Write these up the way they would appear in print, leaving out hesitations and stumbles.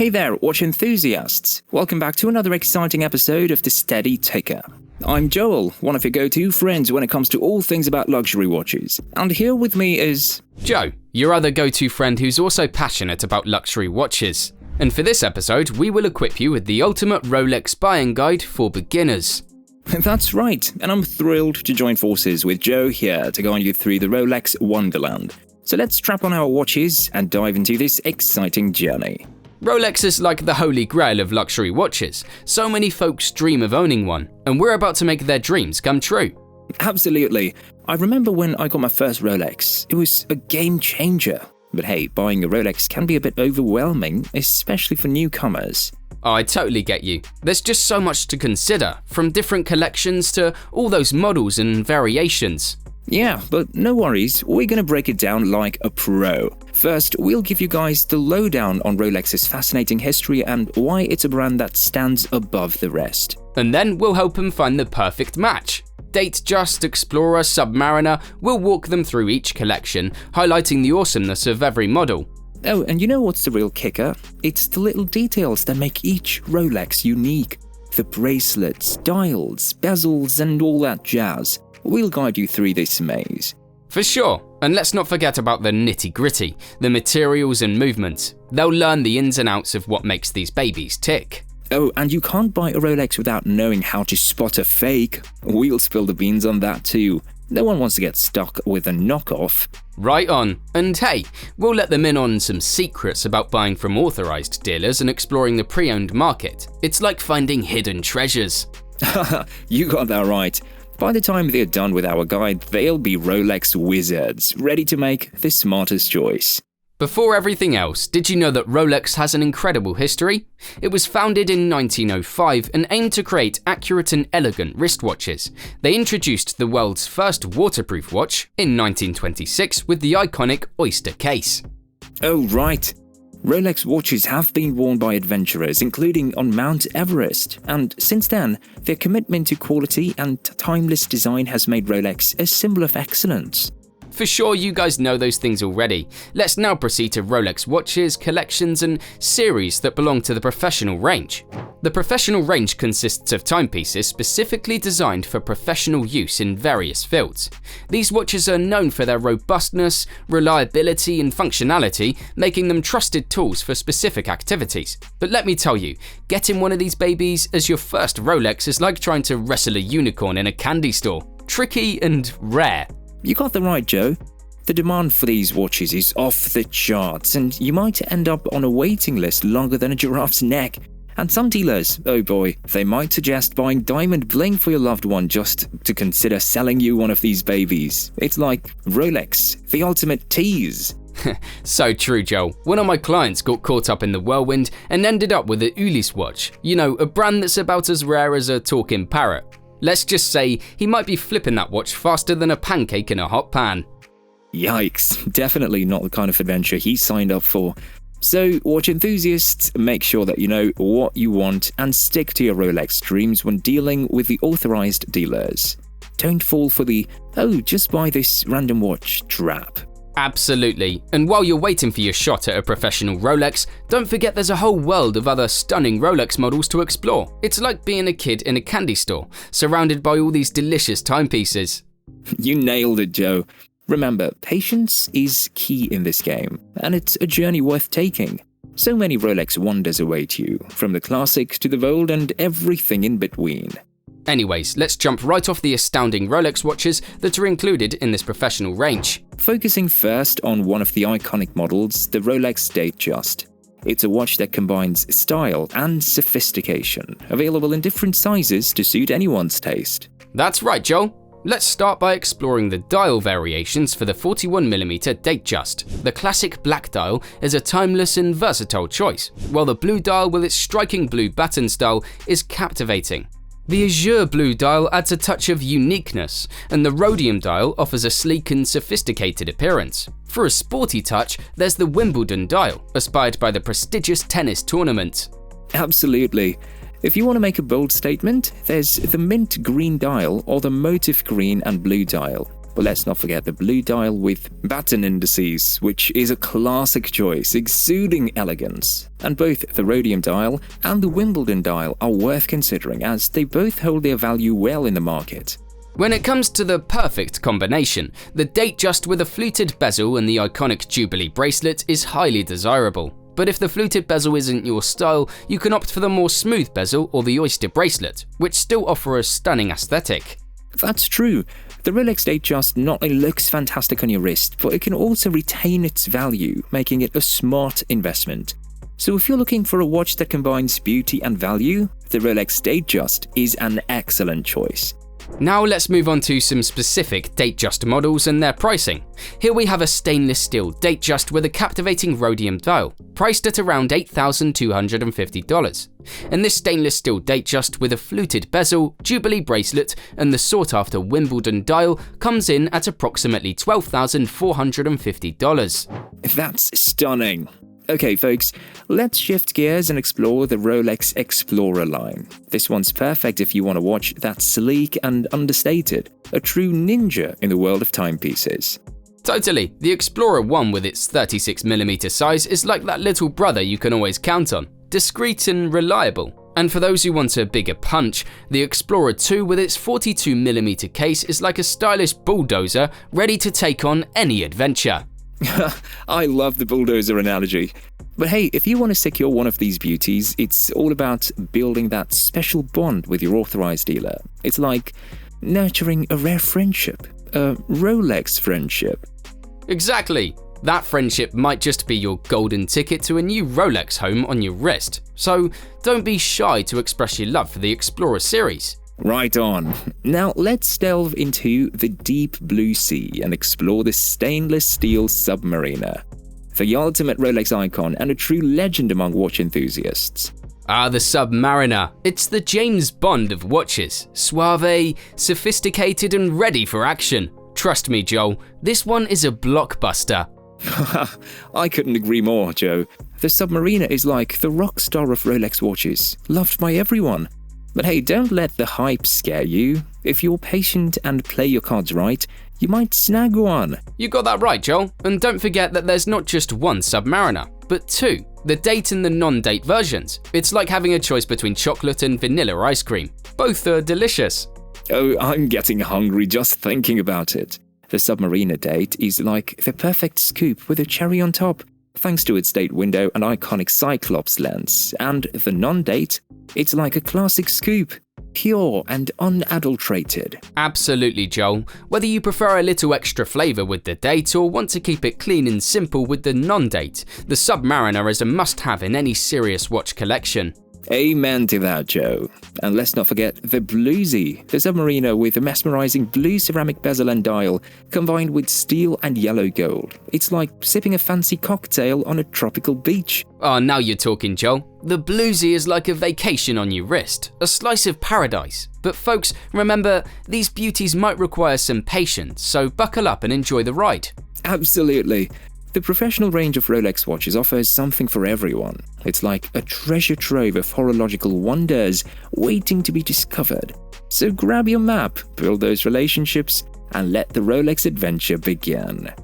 Hey there, watch enthusiasts! Welcome back to another exciting episode of The Steady Ticker. I'm Joel, one of your go-to friends when it comes to all things about luxury watches, and here with me is... Joe, your other go-to friend who's also passionate about luxury watches. And for this episode, we will equip you with the ultimate Rolex buying guide for beginners. That's right, and I'm thrilled to join forces with Joe here to guide you through the Rolex Wonderland. So let's strap on our watches and dive into this exciting journey. Rolex is like the holy grail of luxury watches. So many folks dream of owning one, and we're about to make their dreams come true. Absolutely. I remember when I got my first Rolex. It was a game changer. But hey, buying a Rolex can be a bit overwhelming, especially for newcomers. Oh, I totally get you. There's just so much to consider, from different collections to all those models and variations. Yeah, but no worries, we're gonna break it down like a pro. First, we'll give you guys the lowdown on Rolex's fascinating history and why it's a brand that stands above the rest. And then we'll help them find the perfect match. Datejust, Explorer, Submariner, we'll walk them through each collection, highlighting the awesomeness of every model. Oh, and you know what's the real kicker? It's the little details that make each Rolex unique. The bracelets, dials, bezels, and all that jazz. We'll guide you through this maze. For sure, and let's not forget about the nitty-gritty, the materials and movement. They'll learn the ins and outs of what makes these babies tick. Oh, and you can't buy a Rolex without knowing how to spot a fake. We'll spill the beans on that too. No one wants to get stuck with a knockoff. Right on. And hey, we'll let them in on some secrets about buying from authorized dealers and exploring the pre-owned market. It's like finding hidden treasures. You got that right. By the time they're done with our guide, they'll be Rolex wizards, ready to make the smartest choice. Before everything else, did you know that Rolex has an incredible history? It was founded in 1905 and aimed to create accurate and elegant wristwatches. They introduced the world's first waterproof watch in 1926 with the iconic Oyster case. Oh right. Rolex watches have been worn by adventurers, including on Mount Everest, and since then, their commitment to quality and timeless design has made Rolex a symbol of excellence. For sure, you guys know those things already. Let's now proceed to Rolex watches, collections, and series that belong to the professional range. The professional range consists of timepieces specifically designed for professional use in various fields. These watches are known for their robustness, reliability, and functionality, making them trusted tools for specific activities. But let me tell you, getting one of these babies as your first Rolex is like trying to wrestle a unicorn in a candy store. Tricky and rare. You got that right, Joe. The demand for these watches is off the charts, and you might end up on a waiting list longer than a giraffe's neck. And some dealers, oh boy, they might suggest buying diamond bling for your loved one just to consider selling you one of these babies. It's like Rolex, the ultimate tease. So true, Joel. One of my clients got caught up in the whirlwind and ended up with a Ulysse watch. You know, a brand that's about as rare as a talking parrot. Let's just say he might be flipping that watch faster than a pancake in a hot pan. Yikes, definitely not the kind of adventure he signed up for. So, watch enthusiasts, make sure that you know what you want and stick to your Rolex dreams when dealing with the authorized dealers. Don't fall for the, oh, just buy this random watch trap. Absolutely. And while you're waiting for your shot at a professional Rolex, don't forget there's a whole world of other stunning Rolex models to explore. It's like being a kid in a candy store, surrounded by all these delicious timepieces. You nailed it, Joe. Remember, patience is key in this game, and it's a journey worth taking. So many Rolex wonders await you, from the classics to the bold and everything in between. Anyways, let's jump right off the astounding Rolex watches that are included in this professional range. Focusing first on one of the iconic models, the Rolex Datejust. It's a watch that combines style and sophistication, available in different sizes to suit anyone's taste. That's right, Joel. Let's start by exploring the dial variations for the 41mm Datejust. The classic black dial is a timeless and versatile choice, while the blue dial with its striking blue baton style is captivating. The azure blue dial adds a touch of uniqueness, and the rhodium dial offers a sleek and sophisticated appearance. For a sporty touch, there's the Wimbledon dial, inspired by the prestigious tennis tournament. Absolutely. If you want to make a bold statement, there's the mint green dial or the motif green and blue dial. But let's not forget the blue dial with baton indices, which is a classic choice, exuding elegance. And both the rhodium dial and the Wimbledon dial are worth considering, as they both hold their value well in the market. When it comes to the perfect combination, the Datejust with a fluted bezel and the iconic Jubilee bracelet is highly desirable. But if the fluted bezel isn't your style, you can opt for the more smooth bezel or the oyster bracelet, which still offer a stunning aesthetic. That's true. The Rolex Datejust not only looks fantastic on your wrist, but it can also retain its value, making it a smart investment. So if you're looking for a watch that combines beauty and value, the Rolex Datejust is an excellent choice. Now let's move on to some specific Datejust models and their pricing. Here we have a stainless steel Datejust with a captivating rhodium dial, priced at around $8,250. And this stainless steel Datejust with a fluted bezel, Jubilee bracelet, and the sought-after Wimbledon dial comes in at approximately $12,450. That's stunning. Okay folks, let's shift gears and explore the Rolex Explorer line. This one's perfect if you want a watch that's sleek and understated, a true ninja in the world of timepieces. Totally, the Explorer 1 with its 36mm size is like that little brother you can always count on, discreet and reliable. And for those who want a bigger punch, the Explorer 2 with its 42mm case is like a stylish bulldozer ready to take on any adventure. I love the bulldozer analogy. But hey, if you want to secure one of these beauties, it's all about building that special bond with your authorized dealer. It's like nurturing a rare friendship, a Rolex friendship. Exactly. That friendship might just be your golden ticket to a new Rolex home on your wrist. So don't be shy to express your love for the Explorer series. Right on. Now let's delve into the deep blue sea and explore the stainless steel Submariner, the ultimate Rolex icon and a true legend among watch enthusiasts. The Submariner. It's the James Bond of watches. Suave, sophisticated and ready for action. Trust me, Joel, this one is a blockbuster. I couldn't agree more, Joe. The Submariner is like the rock star of Rolex watches, loved by everyone. But hey, don't let the hype scare you. If you're patient and play your cards right, you might snag one. You got that right, Joel. And don't forget that there's not just one Submariner, but two, the date and the non-date versions. It's like having a choice between chocolate and vanilla ice cream. Both are delicious. Oh, I'm getting hungry just thinking about it. The Submariner date is like the perfect scoop with a cherry on top, thanks to its date window and iconic Cyclops lens. And the non-date, it's like a classic scoop, pure and unadulterated. Absolutely, Joel. Whether you prefer a little extra flavour with the date or want to keep it clean and simple with the non-date, the Submariner is a must-have in any serious watch collection. Amen to that, Joe. And let's not forget the Bluesy, the Submariner with a mesmerizing blue ceramic bezel and dial, combined with steel and yellow gold. It's like sipping a fancy cocktail on a tropical beach. Oh, now you're talking, Joel. The Bluesy is like a vacation on your wrist, a slice of paradise. But folks, remember, these beauties might require some patience, so buckle up and enjoy the ride. Absolutely. The professional range of Rolex watches offers something for everyone. It's like a treasure trove of horological wonders waiting to be discovered. So grab your map, build those relationships, and let the Rolex adventure begin.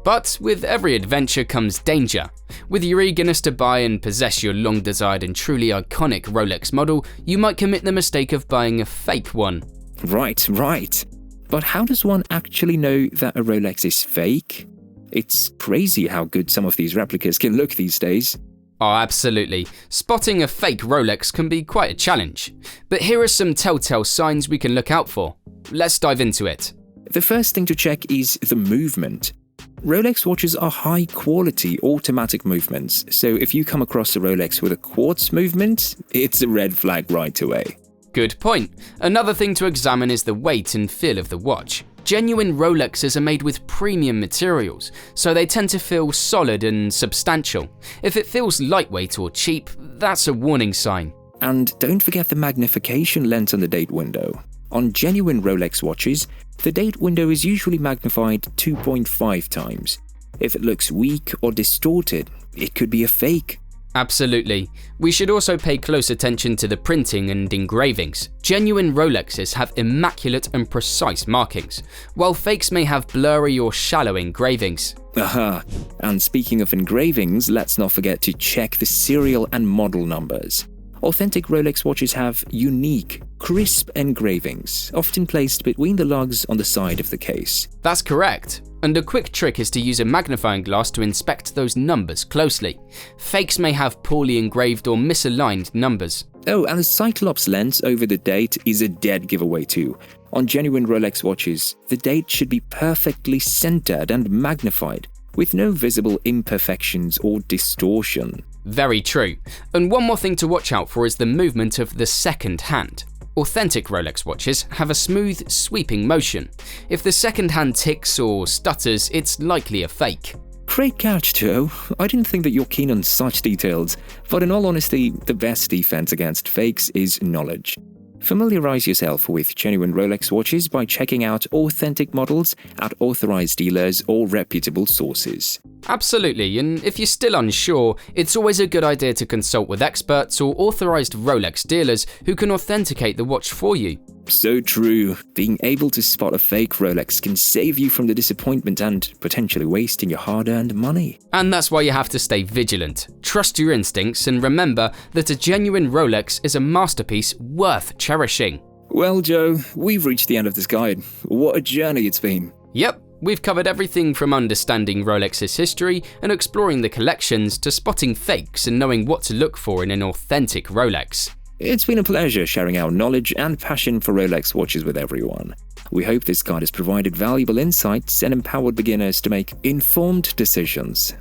But with every adventure comes danger. With your eagerness to buy and possess your long-desired and truly iconic Rolex model, you might commit the mistake of buying a fake one. Right. But how does one actually know that a Rolex is fake? It's crazy how good some of these replicas can look these days. Oh, absolutely. Spotting a fake Rolex can be quite a challenge. But here are some telltale signs we can look out for. Let's dive into it. The first thing to check is the movement. Rolex watches are high-quality automatic movements, so if you come across a Rolex with a quartz movement, it's a red flag right away. Good point. Another thing to examine is the weight and feel of the watch. Genuine Rolexes are made with premium materials, so they tend to feel solid and substantial. If it feels lightweight or cheap, that's a warning sign. And don't forget the magnification lens on the date window. On genuine Rolex watches, the date window is usually magnified 2.5 times. If it looks weak or distorted, it could be a fake. Absolutely. We should also pay close attention to the printing and engravings. Genuine Rolexes have immaculate and precise markings, while fakes may have blurry or shallow engravings. Aha! And speaking of engravings, let's not forget to check the serial and model numbers. Authentic Rolex watches have unique, crisp engravings, often placed between the lugs on the side of the case. That's correct. And a quick trick is to use a magnifying glass to inspect those numbers closely. Fakes may have poorly engraved or misaligned numbers. Oh, and the Cyclops lens over the date is a dead giveaway too. On genuine Rolex watches, the date should be perfectly centered and magnified, with no visible imperfections or distortion. Very true. And one more thing to watch out for is the movement of the second hand. Authentic Rolex watches have a smooth, sweeping motion. If the second hand ticks or stutters, it's likely a fake. Great catch, Joe. I didn't think that you're keen on such details, but in all honesty, the best defense against fakes is knowledge. Familiarize yourself with genuine Rolex watches by checking out authentic models at authorized dealers or reputable sources. Absolutely, and if you're still unsure, it's always a good idea to consult with experts or authorized Rolex dealers who can authenticate the watch for you. So true. Being able to spot a fake Rolex can save you from the disappointment and potentially wasting your hard-earned money. And that's why you have to stay vigilant. Trust your instincts and remember that a genuine Rolex is a masterpiece worth cherishing. Well, Joe, we've reached the end of this guide. What a journey it's been. Yep, we've covered everything from understanding Rolex's history and exploring the collections to spotting fakes and knowing what to look for in an authentic Rolex. It's been a pleasure sharing our knowledge and passion for Rolex watches with everyone. We hope this guide has provided valuable insights and empowered beginners to make informed decisions.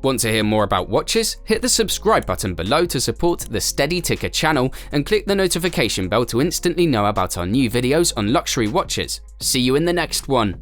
Want to hear more about watches? Hit the subscribe button below to support the Steady Ticker channel and click the notification bell to instantly know about our new videos on luxury watches. See you in the next one.